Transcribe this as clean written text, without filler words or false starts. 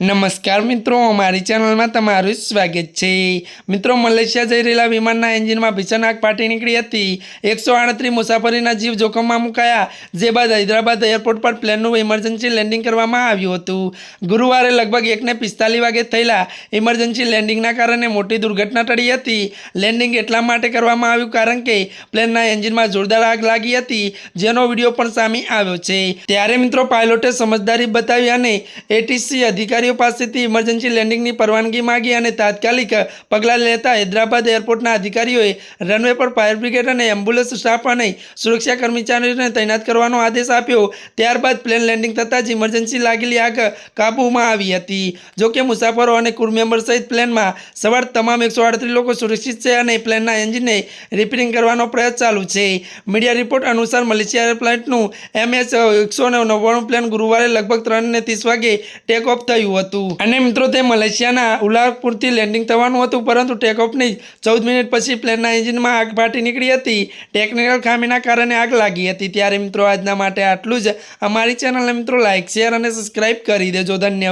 नमस्कार मित्रों, अमारी चैनल में तमारुं स्वागत है। मित्रों, मलेशिया जई रहेला विमानना एंजीन में भीषण आग फाटी निकली हती। 138 मुसाफरीना जीव जोखम में मुकाया, जे बाद हैदराबाद एरपोर्ट पर प्लेनનું इमरजन्सी लेन्डिंग करवामां આવ્યું હતું। गुरुवारे लगभग 1:45 वागे थयेला इमरजन्सी लेन्डिंगना कारणे मोटी दुर्घटना टળી હતી। लेन्डिंग એટલા માટે કરવામાં આવ્યું કારણ કે પ્લેનના એન્જિનમાં જોરદાર આગ લાગી હતી, જેનો વિડીયો પણ સામે આવ્યો છે। ત્યારે મિત્રો પાયલોટે સમજદારી બતાવી અને એટીસી અધિકારીઓ પાસેથી ઇમરજન્સી લેન્ડિંગની પરવાનગી માંગી અને તાત્કાલિક પગલાં લેતા હૈદરાબાદ એરપોર્ટના અધિકારીઓએ રનવે પર ફાયર બ્રિગેડ અને એમ્બ્યુલન્સ સ્ટાફ અને સુરક્ષા કર્મચારીઓને તૈનાત કરવાનો આદેશ આપ્યો। ત્યારબાદ પ્લેન લેન્ડિંગ થતાં જ ઇમરજન્સી લાગેલી આગ કાબૂમાં આવી હતી। જોકે મુસાફરો અને ક્રૂ મેમ્બર સહિત પ્લેનમાં સવાર તમામ 138 લોકો સુરક્ષિત છે અને પ્લેનના એન્જિનને રિપેરિંગ કરવાનો પ્રયાસ ચાલુ છે। મીડિયા રિપોર્ટ અનુસાર મલેશિયા એરફ્લાઇટનું MH199 પ્લેન ગુરુવારે લગભગ 3:30 વાગે ટેક ઓફ થયું હતું અને મિત્રો તે મલેશિયાના ઉલારપુરથી લેન્ડિંગ થવાનું હતું, પરંતુ ટેક ઓફની 14 મિનિટ પછી પ્લેનના એન્જિનમાં આગ ફાટી નીકળી હતી। ટેકનિકલ ખામીના કારણે આગ લાગી હતી। ત્યારે મિત્રો આજના માટે આટલું જ। અમારી ચેનલને મિત્રો લાઇક, શેર અને સબસ્ક્રાઇબ કરી દેજો। ધન્યવાદ।